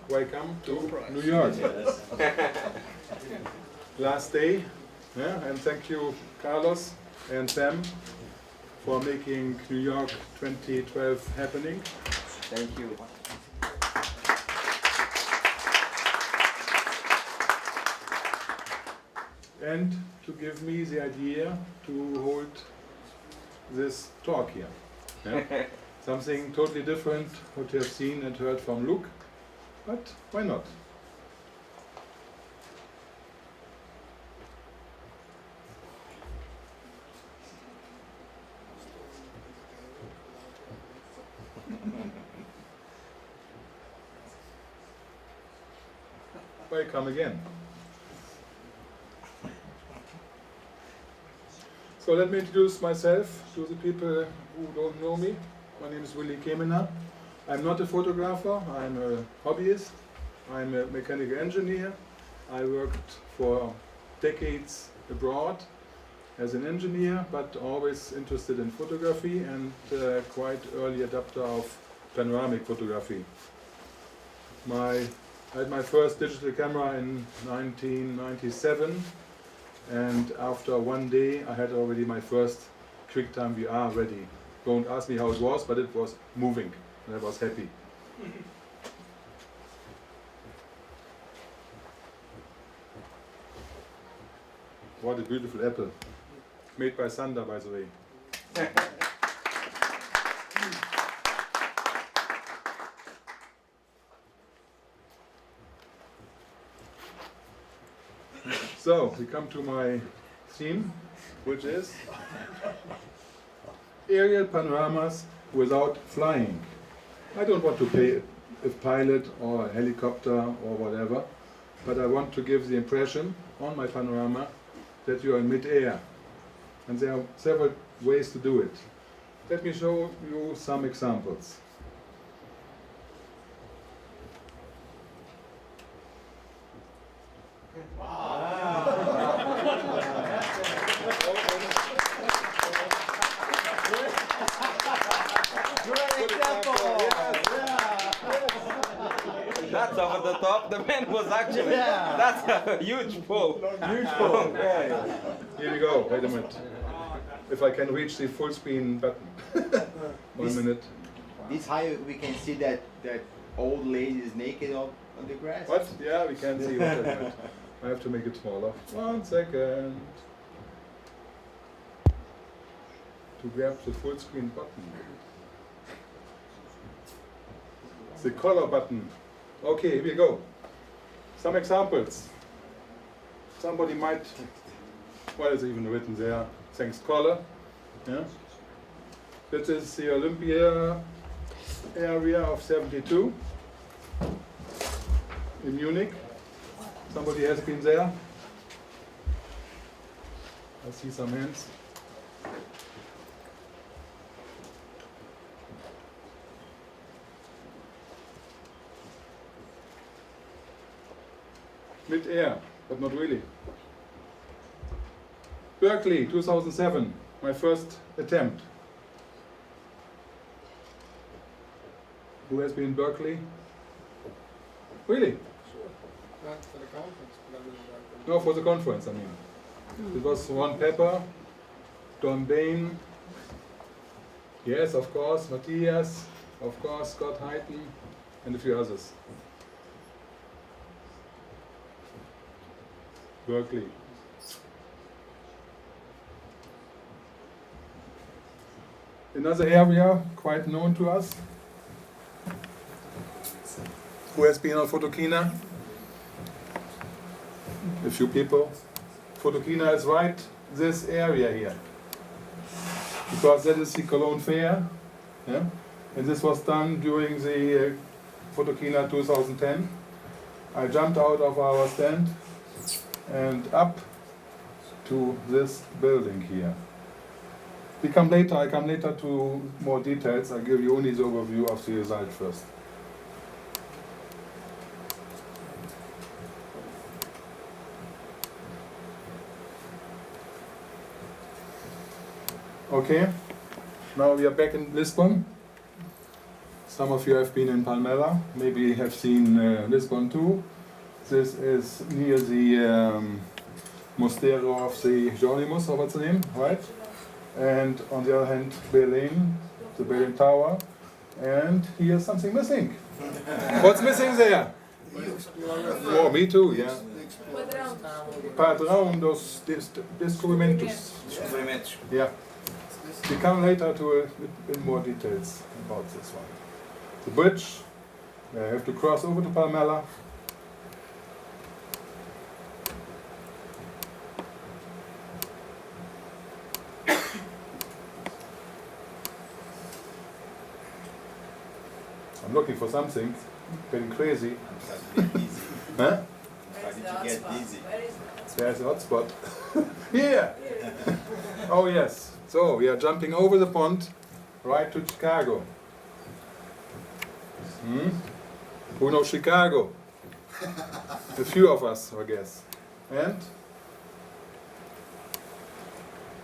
welcome to New York. Last day, yeah, and thank you, Carlos and Sam, for making New York 2012 happening. Thank you. And to give me the idea to hold this talk here. Yeah? Something totally different what you have seen and heard from Luke, but why not? Welcome again. So let me introduce myself to the people who don't know me. My name is Willy Kaemena. I'm not a photographer, I'm a hobbyist. I'm a mechanical engineer. I worked for decades abroad as an engineer, but always interested in photography and quite early adopter of panoramic photography. I had my first digital camera in 1997, and after one day I had already my first QuickTime VR ready. Don't ask me how it was, but it was moving, and I was happy. What a beautiful apple. Made by Sander, by the way. So, we come to my theme, which is aerial panoramas without flying. I don't want to play a pilot or a helicopter or whatever, but I want to give the impression on my panorama that you are in mid-air. And there are several ways to do it. Let me show you some examples. That's over the top. The man was actually. Yeah. That's a huge pull. Huge pull. Yeah. Here we go. Wait a minute. If I can reach the full screen button. 1 minute. This high we can see that old lady is naked on the grass. What? Yeah, we can see what I have to make it smaller. 1 second. To grab the full screen button. The color button. Okay, here we go. Some examples. Somebody might, well, it's even written there, thanks color. Yeah. This is the Olympia area of 72 in Munich. Somebody has been there. I see some hands. Mid-air, but not really. Berkeley, 2007, my first attempt. Who has been in Berkeley? Really? Sure. Not for the conference, but I was No, for the conference, I mean. It was Ron Pepper, Don Bain, yes, of course, Matthias, of course, Scott Hyten, and a few others. Berkeley. Another area quite known to us. Who has been on Photokina? A few people. Photokina is right this area here. Because that is the Cologne Fair. Yeah? And this was done during the Photokina 2010. I jumped out of our stand and up to this building here. I come later to more details. I'll give you only the overview of the result first. Okay, now we are back in Lisbon. Some of you have been in Palmela, maybe have seen Lisbon too. This is near the Mosteiro of the Jerónimos, or what's the name, right? And on the other hand, Berlin, the Berlin Tower. And here's something missing. What's missing there? Oh, me too, yeah. Padrão dos descobrimentos. Yeah. We come later to a bit more details about this one. The bridge, I have to cross over to Palmela. I'm looking for something, getting crazy. Huh? Why did you get dizzy? There's a hotspot. Here! Oh yes. So we are jumping over the pond right to Chicago. Who knows Chicago? A few of us, I guess. And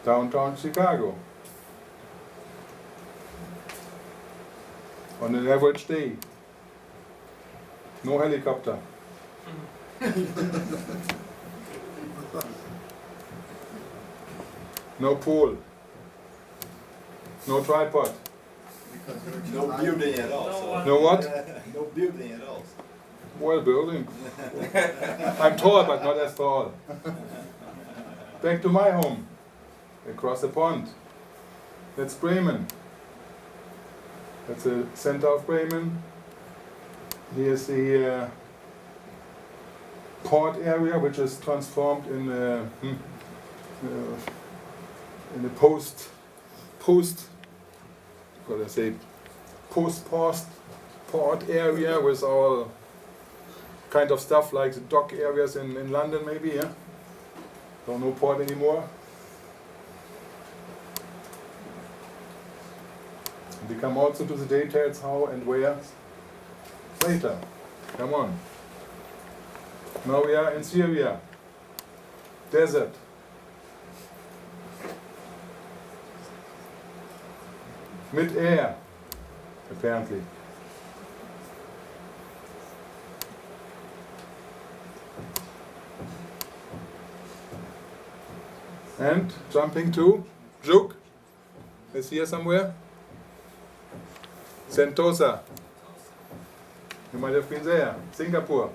downtown Chicago. On an average day. No helicopter. No pool. No tripod. No building at all. So. No what? No building at all. Well, building. I'm tall, but not as tall. Back to my home. Across the pond. That's Bremen. That's the center of Bremen. Here's the port area, which is transformed in a post port area with all kind of stuff like the dock areas in London, maybe, yeah. So no port anymore. We come also to the details how and where later. Come on. Now we are in Syria. Desert. Mid-air, apparently. And jumping to Juk. Is here somewhere? Sentosa. You might have been there. Singapore.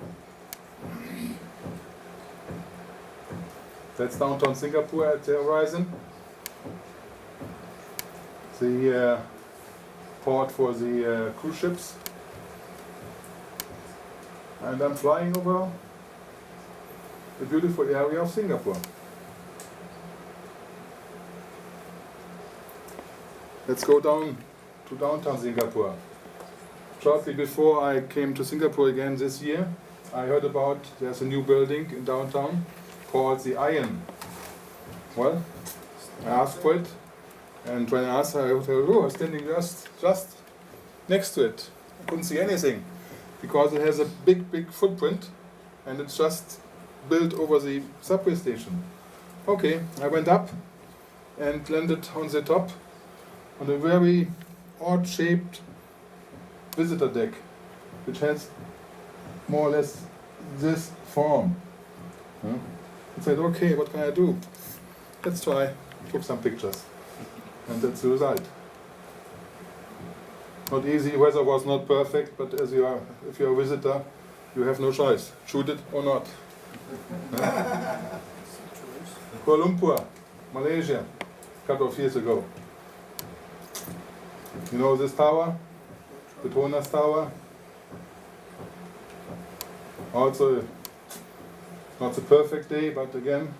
That's downtown Singapore at the horizon. The port for the cruise ships. And I'm flying over the beautiful area of Singapore. Let's go down to downtown Singapore. Shortly before I came to Singapore again this year, I heard about there's a new building in downtown called the Iron. Well, I asked for it, and when I asked, I was standing just next to it. I couldn't see anything because it has a big footprint, and it's just built over the subway station. Okay, I went up and landed on the top on a very odd-shaped visitor deck, which has more or less this form. I said, okay, what can I do? Let's try. Took some pictures, and that's the result. Not easy. Weather was not perfect, but as you are, if you're a visitor, you have no choice. Shoot it or not. Kuala Lumpur, Malaysia, a couple of years ago. You know this tower? Petronas Tower. Also, not a perfect day, but again,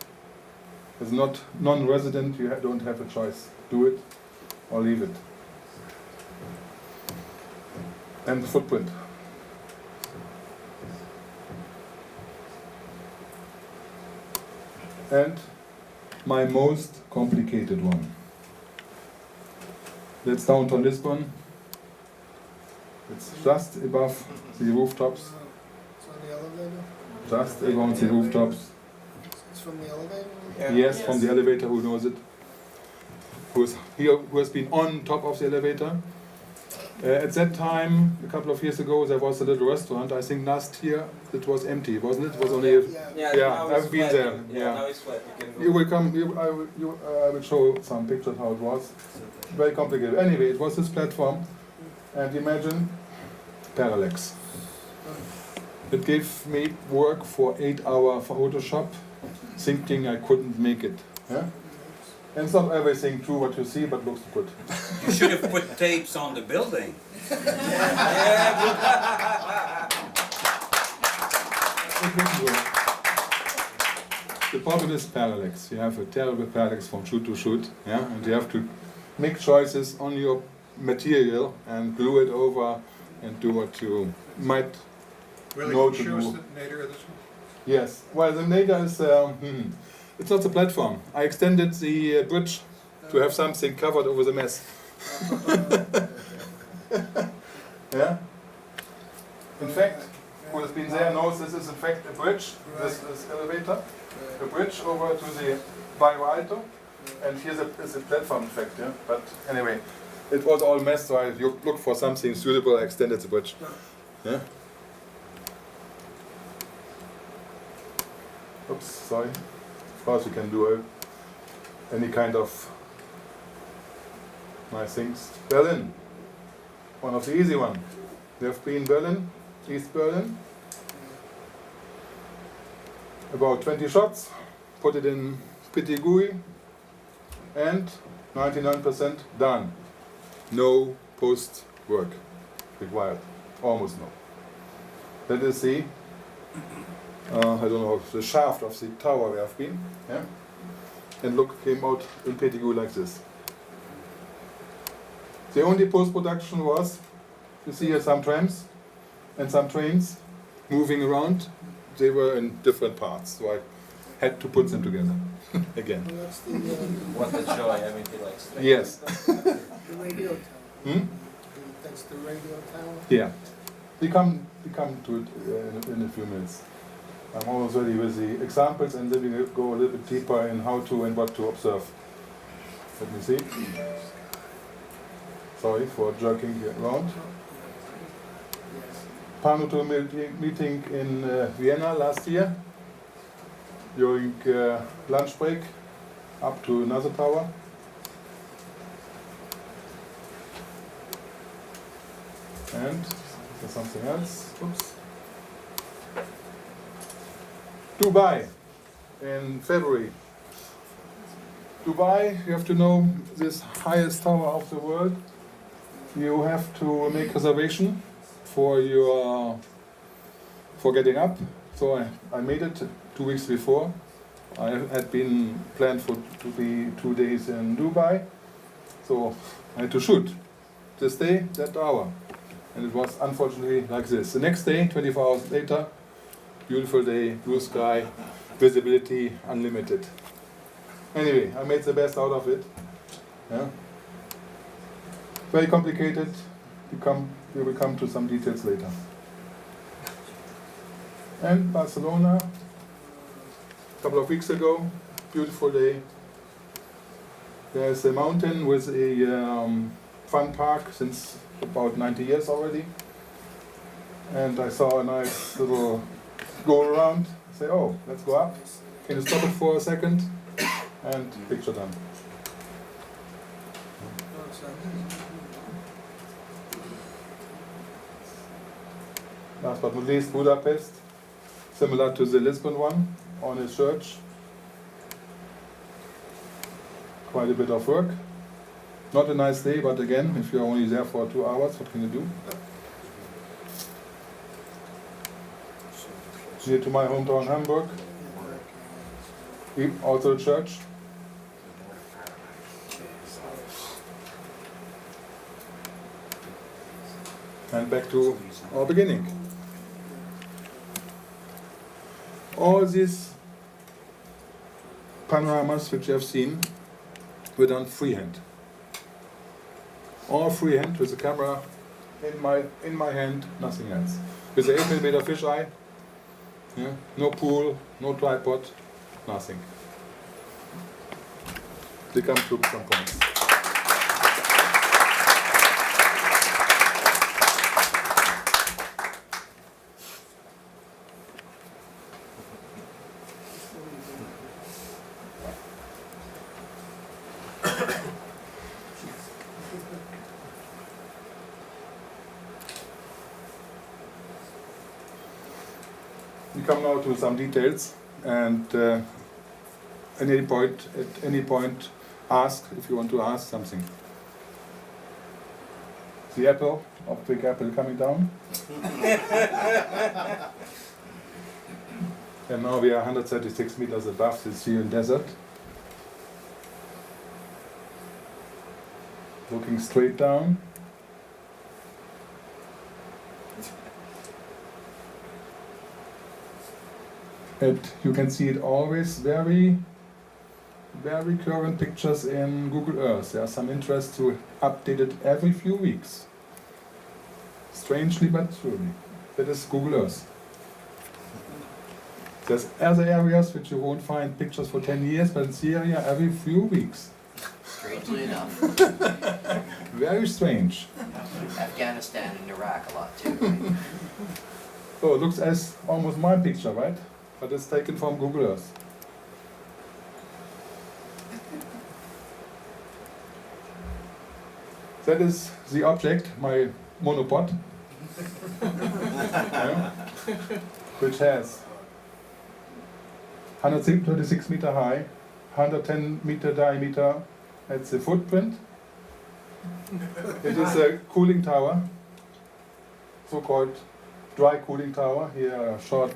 as not non-resident, you don't have a choice. Do it or leave it. And the footprint. And my most complicated one. That's downtown Lisbon. It's just above the rooftops. It's on the elevator? Just above the rooftops. It's from the elevator? Yes, from the elevator, who knows it? Who has been on top of the elevator? At that time, a couple of years ago, there was a little restaurant. I think last year it was empty, wasn't it? It was only. Yeah, Yeah, now I've it's been flat. there. Yeah, Yeah. now it's flat. You can go. You will come. I will show some pictures how it was. Very complicated. Anyway, it was this platform, and imagine parallax. It gave me work for 8 hours for Photoshop, thinking I couldn't make it. Yeah? And it's not everything true what you see, but looks good. You should have put tapes on the building. It didn't work. The problem is parallax. You have a terrible parallax from shoot to shoot, yeah, and you have to make choices on your material and glue it over and do what you might Willy, know can to you show us do. the nadir of this one? Yes. Well, the nadir is it's not the platform. I extended the bridge to have something covered over the mess. Yeah. In fact, who has been there knows this is in fact a bridge. This elevator, a bridge over to the Barrio Alto, and here's is a platform in fact. Yeah. But anyway, it was all mess, so I looked for something suitable. I extended the bridge. Yeah. Oops, sorry. Of course, you can do any kind of nice things. Berlin, one of the easy ones. We have been Berlin, East Berlin. About 20 shots, put it in pretty GUI, and 99% done. No post work required, almost no. That is the I don't know, the shaft of the tower we have been, yeah? And look, came out in pretty GUI like this. The only post-production was, you see here some trams and some trains moving around. They were in different parts, so I had to put them together again. Well, that's the What a joy having to like. Yes. radio tower. Hmm? That's the radio tower. Yeah. We come to it in a few minutes. I'm almost ready with the examples, and then we will go a little bit deeper in how to and what to observe. Let me see. Sorry for jerking here around. Panoramas meeting in Vienna last year during lunch break up to another tower. And there's something else. Oops. Dubai in February. Dubai, you have to know, this highest tower of the world. You have to make reservation for getting up. So I made it 2 weeks before. I had been planned to be 2 days in Dubai. So I had to shoot this day, that hour. And it was unfortunately like this. The next day, 24 hours later, beautiful day, blue sky, visibility unlimited. Anyway, I made the best out of it. Yeah. Very complicated. We will come to some details later. And Barcelona, a couple of weeks ago, beautiful day. There's a mountain with a fun park since about 90 years already. And I saw a nice little go around. Say, oh, let's go up. Can you stop it for a second? And picture done. Last but not least, Budapest, similar to the Lisbon one, on a church. Quite a bit of work. Not a nice day, but again, if you're only there for 2 hours, what can you do? Near to my hometown Hamburg, also a church. And back to our beginning. All these panoramas which you have seen were done freehand. All freehand with the camera in my hand, nothing else. With the 8mm fisheye, yeah, no pool, no tripod, nothing. They come to some points. we come now to some details, and at any point, ask if you want to ask something. The apple of Big Apple coming down. And now we are 136 meters above the Syrian desert. Looking straight down. You can see it always very current pictures in Google Earth. There are some interest to update it every few weeks. Strangely but truly. That is Google Earth. There's other areas which you won't find pictures for 10 years, but in Syria every few weeks. Strangely enough. Very strange. Afghanistan and Iraq a lot too. Right? So it looks as almost my picture, right? But it's taken from Google Earth. That is the object, my monopod, yeah, which has 136 meter high, 110 meter diameter. That's the footprint. It is a cooling tower, so-called dry cooling tower. Here a short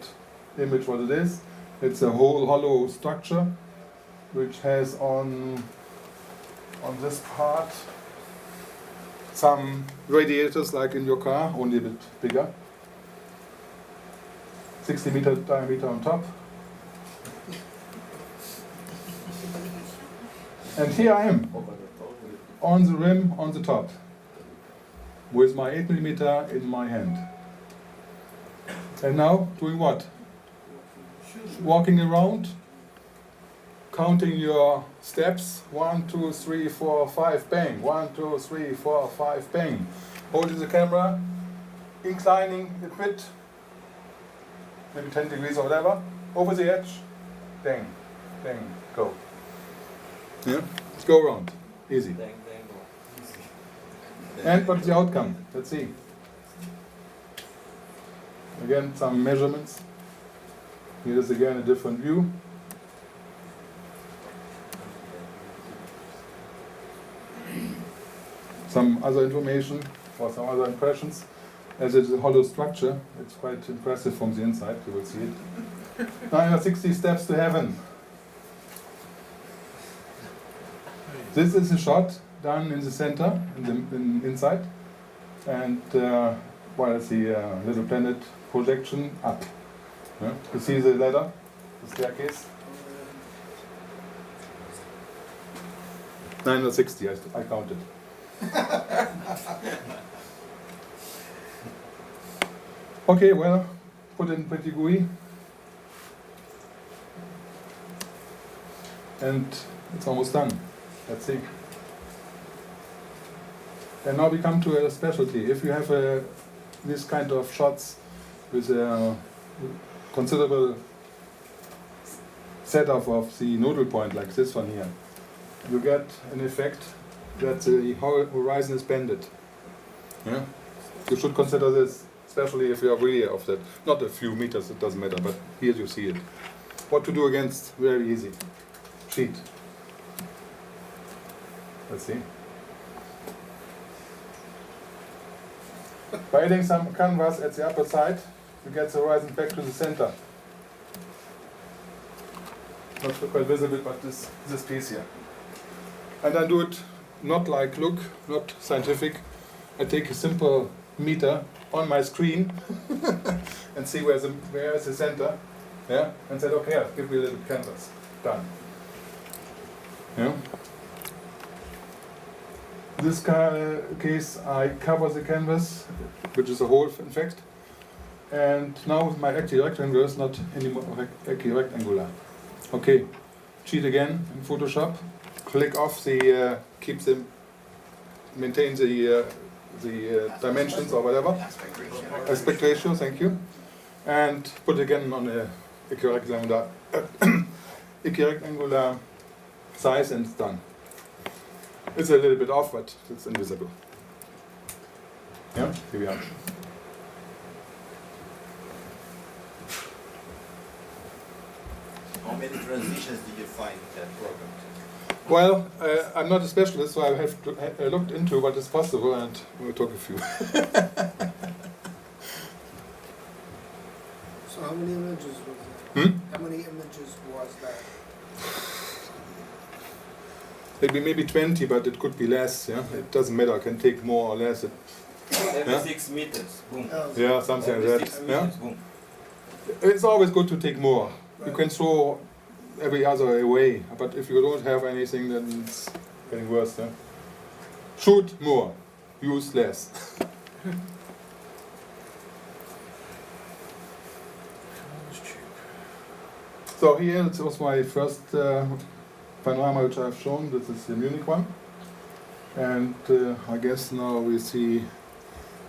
image what it is. It's a whole hollow structure which has on this part some radiators like in your car, only a bit bigger. 60 meter diameter on top. And here I am, on the rim, on the top, with my 8mm in my hand. And now, doing what? Walking around, counting your steps, 1, 2, 3, 4, 5, bang, 1, 2, 3, 4, 5, bang. Holding the camera, inclining a bit, maybe 10 degrees or whatever, over the edge, bang, bang, go. Yeah, let's go around, easy. And what's the outcome? Let's see. Again, some measurements. Here is again a different view. Some other information or some other impressions. As it is a hollow structure, it's quite impressive from the inside, you will see it. 960 steps to heaven. This is a shot done in the center, inside, and well, it's the little planet projection up. Yeah? You see the ladder, the staircase. 960, I counted. Okay, well, put in pretty gooey. And it's almost done. Let's see. And now we come to a specialty. If you have this kind of shots with a considerable setup of the nodal point, like this one here, you get an effect that the horizon is bended. Yeah? You should consider this, especially if you are really of that. Not a few meters, it doesn't matter, but here you see it. What to do against? Very easy. Sheet. Let's see. By adding some canvas at the upper side, you get the horizon back to the center. Not quite visible, but this piece here. And I do it not like look, not scientific. I take a simple meter on my screen and see where is the center. Yeah, and said, okay, give me a little canvas. Done. Yeah. In this case, I cover the canvas, which is a hole, in fact. And now with my equirectangular is not anymore equirectangular. Okay, cheat again in Photoshop. Click off the, maintain the dimensions or whatever. Aspect ratio, thank you. And put again on a equirectangular size and it's done. It's a little bit off, but it's invisible. Yeah, here we are. many transitions did you find in that program? Well, I'm not a specialist, so I have to looked into what is possible, and we'll talk a few. So how many images was that? How many images was that? Maybe 20, but it could be less. Yeah, it doesn't matter. I can take more or less. Every Yeah? 6 meters. Boom. Yeah, something Every like that. 6 Yeah, meters. Boom. it's always good to take more. You can throw every other away, but if you don't have anything, then it's getting worse. Yeah? Shoot more, use less. So here it was my first panorama which I've shown. This is the Munich one, and I guess now we see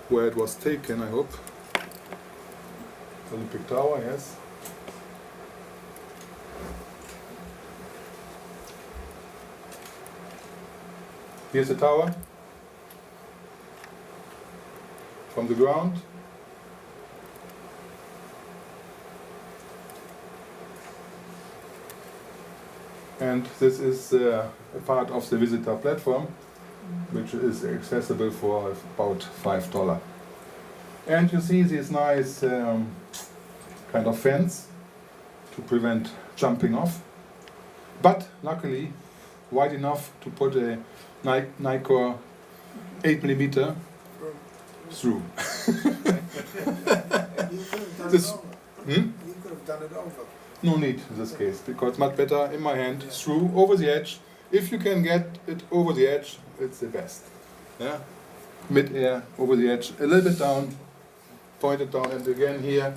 where it was taken. I hope. Olympic Tower, yes. Here's the tower from the ground. And this is a part of the visitor platform, which is accessible for about $5. And you see this nice kind of fence to prevent jumping off. But luckily, wide enough to put a Nikkor 8mm through. You could have done This- it over. Hmm? You could have done it over. No need in this case, because much better in my hand, through, over the edge. If you can get it over the edge, it's the best. Yeah? Mid-air, over the edge, a little bit down, point it down, and again here,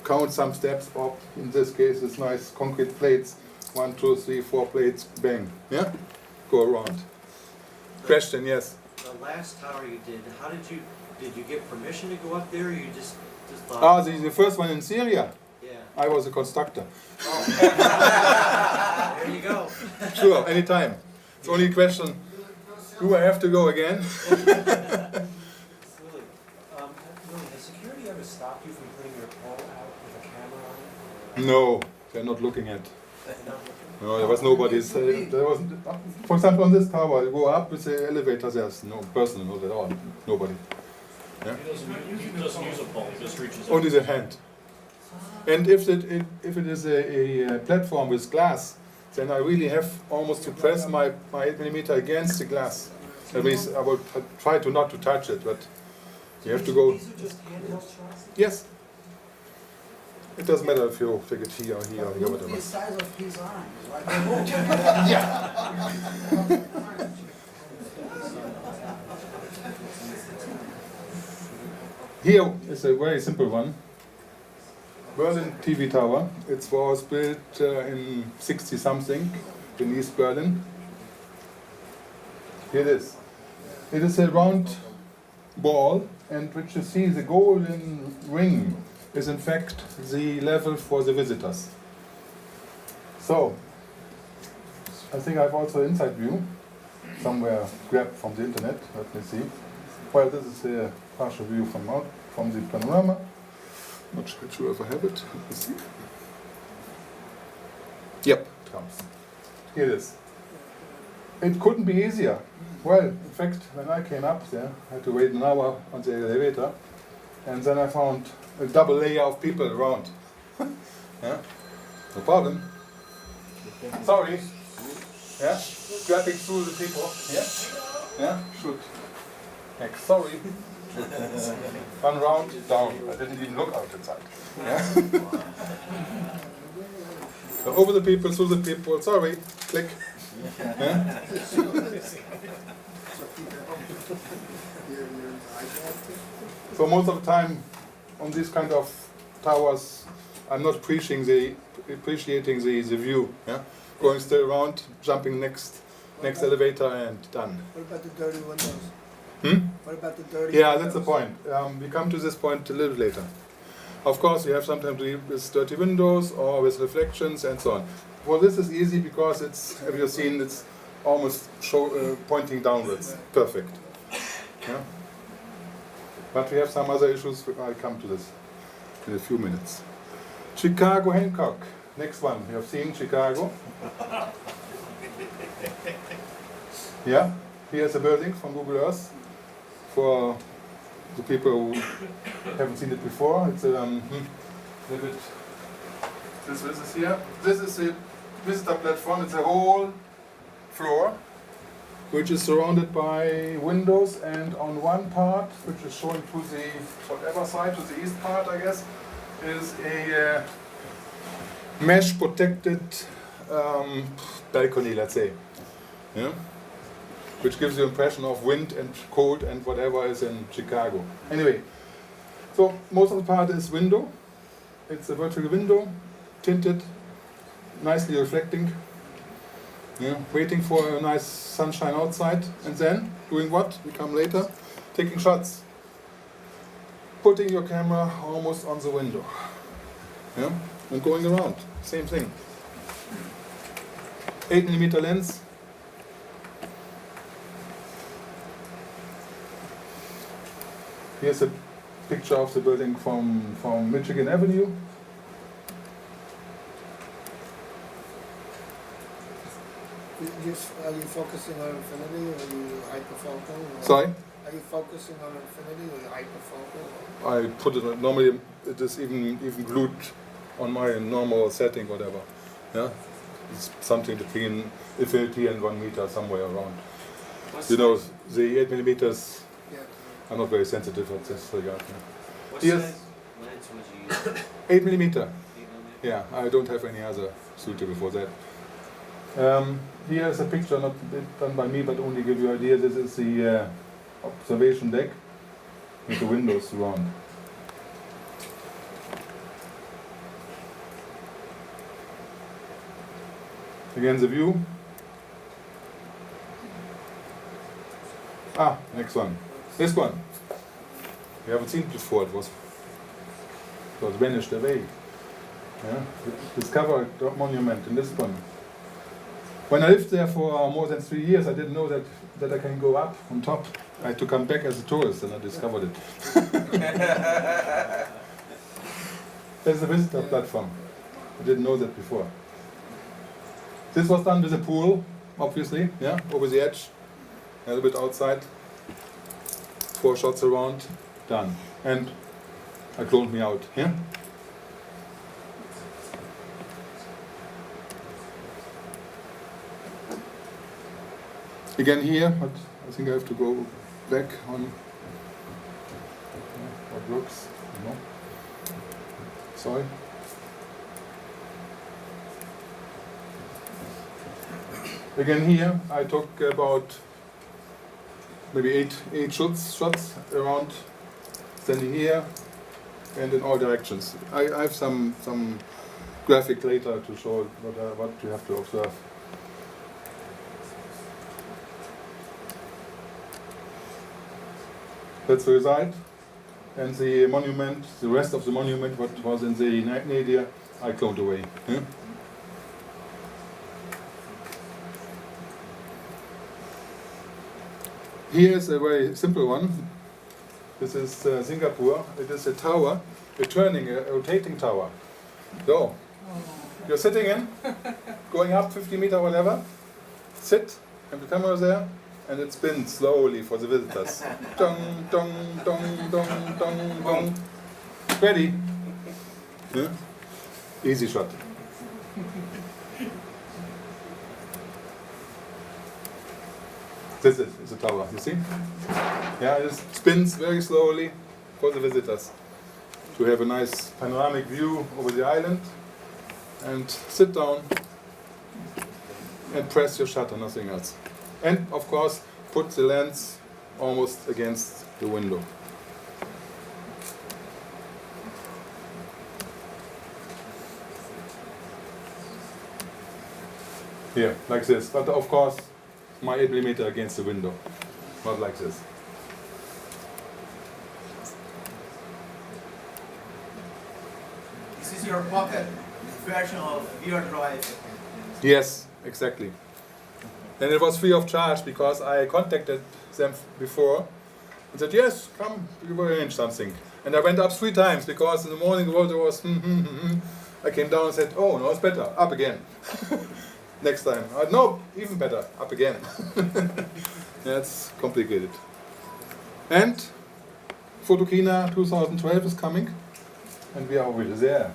count some steps up. In this case, it's nice concrete plates. 1, 2, 3, 4 plates, bang. Yeah? Go around. Question, yes? The last tower you did you get permission to go up there, or you just thought? Ah, the first one in Syria. Yeah. I was a constructor. There you go. Sure, anytime. It's only a question, do I have to go again? Willy, has security ever stopped you from putting your pole out with a camera on it? No, they're not looking at. No. No, there was nobody. There was, for example, on this tower, you go up with the elevator, there's no person, not at all. Nobody. Yeah? He doesn't use a pole, he just reaches out. Only the hand. And if it is a platform with glass, then I really have almost to press my 8mm against the glass. That means I would try to not to touch it, but you have to go. These are just handheld shots? Yes. It doesn't matter if you take it here or here or here, Look at whatever. the size of his arms, right? Here is a very simple one. Berlin TV tower. It was built in 60 something in East Berlin. Here it is. It is a round ball, and which you see the golden ring is in fact the level for the visitors. So, I think I have also inside view, somewhere grabbed from the internet. Let me see. Well, this is a partial view from the panorama. Not sure if I have it. Let me see. Yep, it comes. Here it is. It couldn't be easier. Well, in fact, when I came up there, I had to wait an hour on the elevator, and then I found a double layer of people around. Yeah, no problem. Sorry. Yeah, grabbing through the people. Yeah, yeah, shoot. Heck, sorry. One round, down. I didn't even look out inside. Yeah. So over the people, through the people. Sorry. Click. Yeah. So most of the time on these kind of towers, I'm not appreciating the view. Yeah? Going still around, jumping next elevator and done. What about the dirty windows? Hmm? What about the dirty Yeah, windows? that's the point. We come to this point a little later. Of course, you have sometimes to deal with dirty windows or with reflections and so on. Well, this is easy because it's, have you seen, it's almost pointing downwards. Perfect. Yeah? But we have some other issues. I'll come to this in a few minutes. Chicago Hancock. Next one, you have seen Chicago. Yeah, here's a building from Google Earth for the people who haven't seen it before. It's a little bit. This is here. This is the visitor platform. It's a whole floor, which is surrounded by windows, and on one part, which is shown to the whatever side, to the east part, I guess, is a mesh protected balcony, let's say. Yeah? Which gives you the impression of wind and cold and whatever is in Chicago. Anyway, so most of the part is window. It's a vertical window, tinted, nicely reflecting. Yeah, waiting for a nice sunshine outside, and then doing what? We come later, taking shots. Putting your camera almost on the window. Yeah, and going around. Same thing. 8mm lens. Here's a picture of the building from Michigan Avenue. Are you focusing on infinity or are you hyperfocal? Or Sorry? Are you focusing on infinity or hyperfocal? I put it normally. It is even glued on my normal setting, whatever. Yeah, it's something between infinity and 1 meter, somewhere around. You know, the 8mm Yeah. are not very sensitive at this regard. Yeah. What Yes. size lens was you using? 8mm. 8mm? Yeah, I don't have any other suitable for that. Here is a picture not done by me, but only give you an idea. This is the observation deck with the windows around. Again, the view. Ah, next one. This one. We haven't seen it before. It was vanished away. Yeah, discover the monument in this one. When I lived there for more than 3 years, I didn't know that I can go up on top. I had to come back as a tourist, and I discovered it. There's a visitor platform. I didn't know that before. This was done with a pool, obviously, yeah, over the edge, a little bit outside. 4 shots around, done. And I cloned me out, yeah? Again here, but I think I have to go back on what looks, no. Sorry. Again here, I took about maybe eight shots around, standing here, and in all directions. I have some graphic later to show what you have to observe. That's the result. And the monument, the rest of the monument, what was in the nadir, I cloned away. Yeah? Here's a very simple one. This is Singapore. It is a tower, a rotating tower. So, you're sitting in, going up 50 meters, whatever, sit, and the camera is there, and it spins slowly for the visitors. Dong, dong, dong, dong, dong, dong. Ready? Yeah? Easy shot. This is a tower, you see? Yeah, it spins very slowly for the visitors to have a nice panoramic view over the island, and sit down and press your shutter, nothing else. And of course, put the lens almost against the window. Here, like this. But of course, my 8mm against the window, not like this. This is your pocket version of your drive. Yes, exactly. And it was free of charge because I contacted them before and said, yes, come, we will arrange something. And I went up 3 times because in the morning the water was I came down and said, oh, no, it's better, up again. Next time, no, even better, up again. That's complicated. And Photokina 2012 is coming, and we are already there.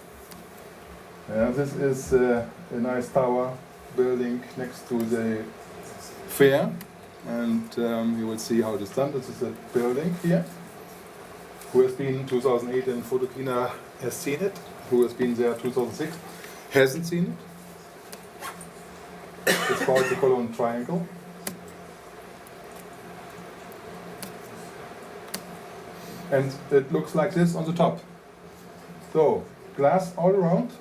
This is a nice tower building next to the fair, and you will see how it is done. This is a building here. Who has been 2008 in Photokina has seen it. Who has been there 2006 hasn't seen it. It's called the Cologne Triangle. And it looks like this on the top. So, glass all around.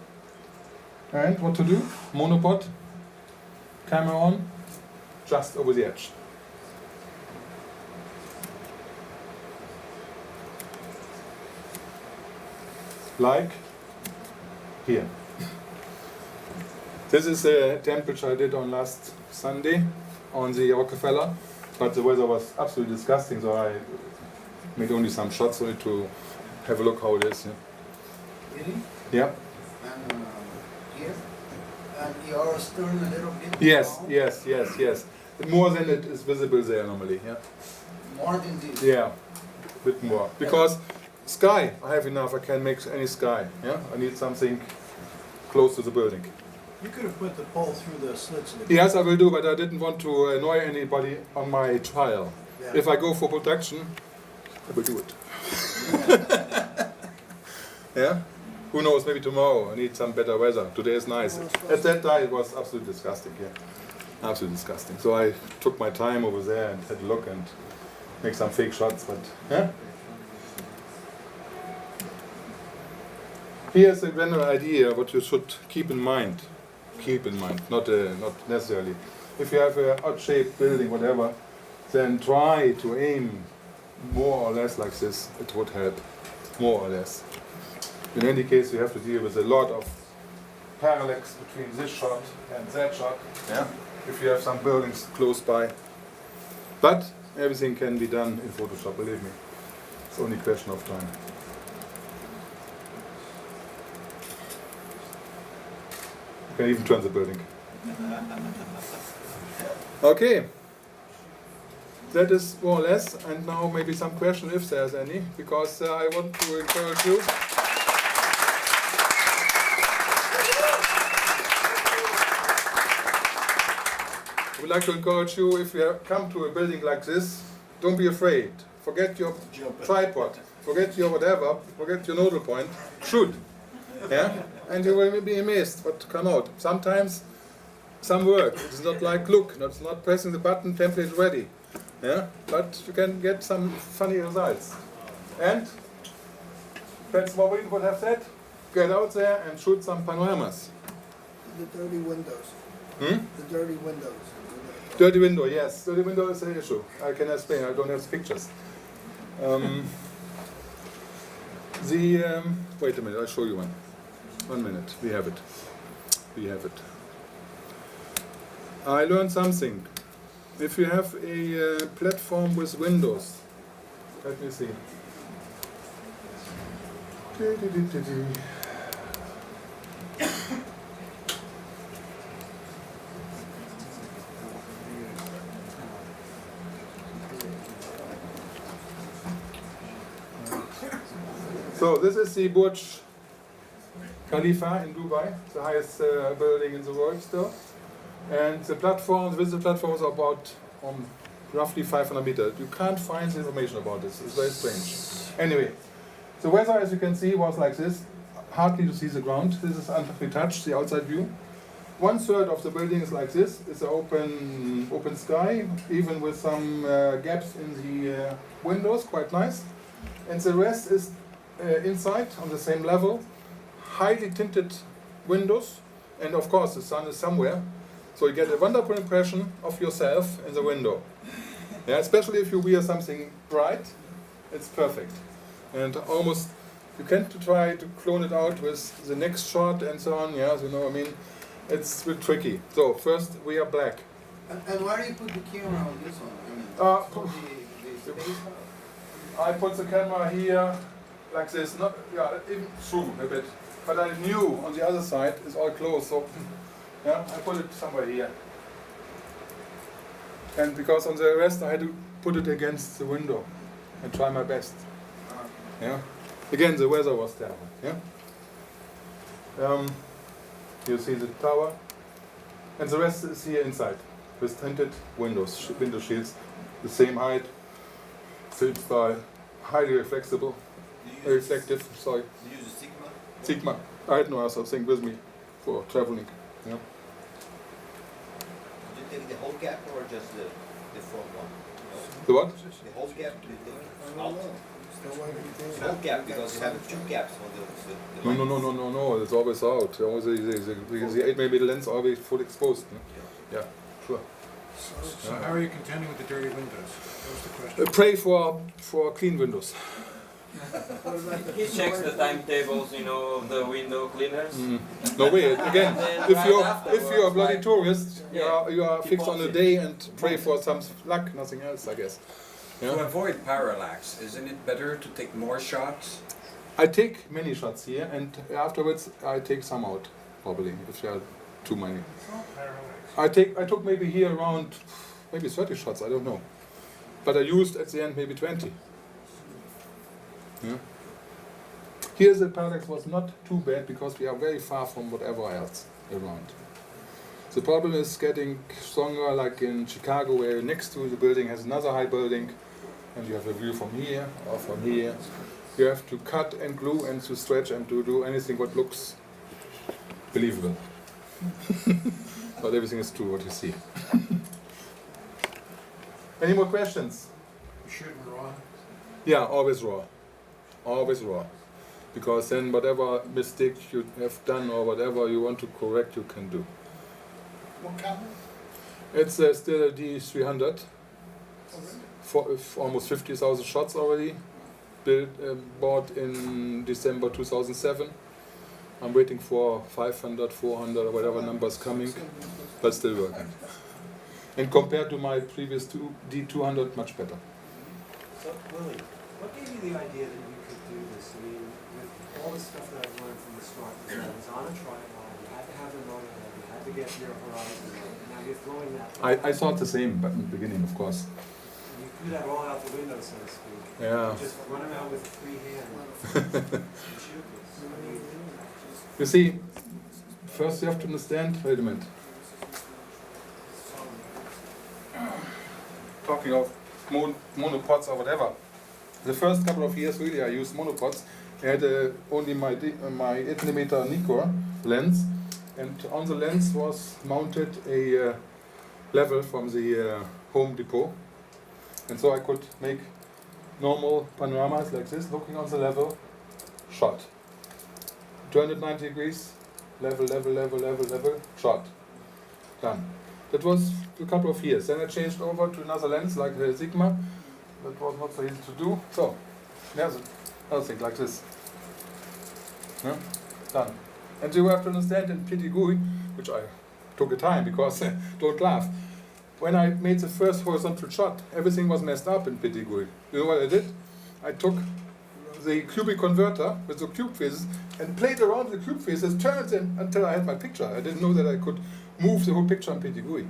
And what to do? Monopod, camera on, just over the edge. Like here. This is the temperature I did on last Sunday on the Rockefeller, but the weather was absolutely disgusting, so I made only some shots on it to have a look how it is. Yeah. Really? Yeah. And here? And you're stirring a little bit? Yes, down? yes. More than it is visible there normally. Yeah. More than this? Yeah, a bit more. Because sky, I have enough, I can make any sky. Yeah, I need something close to the building. You could have put the pole through the slits in the Yes, I will do, but I didn't want to annoy anybody on my trial. Yeah. If I go for production, I will do it. Yeah? Who knows, maybe tomorrow. I need some better weather. Today is nice. At that time it was absolutely disgusting, yeah. Absolutely disgusting. So I took my time over there and had a look and make some fake shots, but yeah? Here's a general idea what you should keep in mind. Keep in mind, not necessarily. If you have an odd-shaped building, whatever, then try to aim more or less like this. It would help, more or less. In any case, you have to deal with a lot of parallax between this shot and that shot. Yeah. If you have some buildings close by, but everything can be done in Photoshop. Believe me, it's only a question of time. You can even turn the building. Okay. That is more or less, and now maybe some question if there's any, because I want to encourage you. I would like to encourage you, if you come to a building like this, don't be afraid. Forget your tripod, forget your whatever, forget your nodal point, shoot. Yeah? And you will be amazed what come out. Sometimes some work. It's not like look, it's not pressing the button, template ready. Yeah? But you can get some funny results. And that's what we would have said. Get out there and shoot some panoramas. The dirty windows. Hmm? The dirty windows. Dirty window, yes. Dirty window is an issue. I can explain, I don't have pictures. Wait a minute, I'll show you one. 1 minute, we have it. We have it. I learned something. If you have a platform with windows, let me see. So this is the Burj Khalifa in Dubai, the highest building in the world still. And the platforms, visitor platforms are about roughly 500 meters. You can't find information about this. It's very strange. Anyway, the weather, as you can see, was like this. Hardly to see the ground. This is untouched, the outside view. 1/3 of the building is like this. It's an open sky, even with some gaps in the windows, quite nice. And the rest is inside, on the same level. Highly tinted windows. And of course, the sun is somewhere. So you get a wonderful impression of yourself in the window. Yeah, especially if you wear something bright, it's perfect. And almost, you can try to clone it out with the next shot and so on. Yeah, you know, I mean, it's a bit tricky. So first, we are black. And why do you put the camera on this one? I mean, I put the camera here, like this, not even through a bit. But I knew on the other side is all closed, so yeah, I put it somewhere here. And because on the rest I had to put it against the window and try my best. Yeah. Again, the weather was terrible. Yeah. You see the tower, and the rest is here inside with tinted windows, window shields, the same height, film style, highly reflexible, reflective. Sorry. Do you use a Sigma? Sigma. I had no other thing with me for traveling. Yeah. Did you take the whole gap or just the front one? The what? The whole gap? I don't know. The whole gap, because you have 2 gaps on the No. It's always out. Always the 8mm lens always full exposed. Yeah, sure. So how are you contending with the dirty windows? That was the question. Pray for clean windows. He checks the timetables, of the window cleaners. No way. Again, Then if right you're afterwards, a bloody like- tourist, Yeah. you are Keep fixed on a watching. day and pray for some luck, nothing else, I guess. To Yeah. avoid parallax, isn't it better to take more shots? I take many shots here, and afterwards I take some out, probably if there are too many. I took maybe here around maybe 30 shots. I don't know, but I used at the end maybe 20. Yeah. Here the parallax was not too bad because we are very far from whatever else around. The problem is getting stronger, like in Chicago, where next to the building has another high building, and you have a view from here or from here. You have to cut and glue and to stretch and to do anything what looks believable. Not everything is true what you see. Any more questions? You shooting raw? Yeah, always raw. Always raw. Because then whatever mistake you have done or whatever you want to correct, you can do. What camera? It's still a D300. For almost 50,000 shots already. Bought in December 2007. I'm waiting for 500, 400 or whatever numbers coming, but still working. And compared to my previous D200, much better. So, Willy, what gave you the idea that you could do this? I mean, with all the stuff that I've learned from the start, I was on a tripod, you had to have the motor head, you had to get your horizon right, and now you're throwing that. I thought the same, but in the beginning, of course. You threw that all out the window, so to speak. Yeah. You just run around with free hand and shoot this. I mean, You see, first you have to understand, wait a minute. Talking of monopods or whatever. The first couple of years really I used monopods. I had only my 8mm Nikkor lens, and on the lens was mounted a level from the Home Depot. And so I could make normal panoramas like this, looking on the level, shot. Turn it 90 degrees, level, shot. Done. That was a couple of years. Then I changed over to another lens like the Sigma. That was not so easy to do. So, there's another thing like this. Yeah? Done. And you have to understand in Petit Gouy, which I took a time because, don't laugh, when I made the first horizontal shot, everything was messed up in Petit Gouy. You know what I did? I took the cubic converter with the cube faces and played around the cube faces, turned them until I had my picture. I didn't know that I could move the whole picture in Petit Gouy.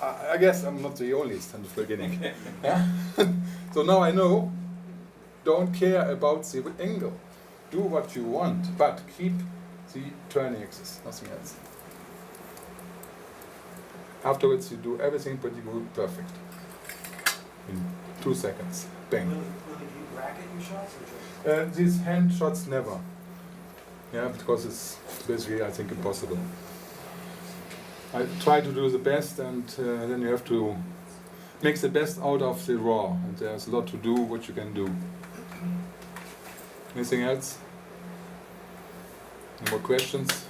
I guess I'm not the only in the beginning. Yeah? So now I know, don't care about the angle. Do what you want, but keep the turning axis, nothing else. Afterwards you do everything pretty good, perfect. In 2 seconds, bang. Willy, do you bracket your shots or just? These hand shots never. Yeah, because it's basically, I think, impossible. I try to do the best, and then you have to make the best out of the raw. And there's a lot to do, what you can do. Anything else? Any more questions?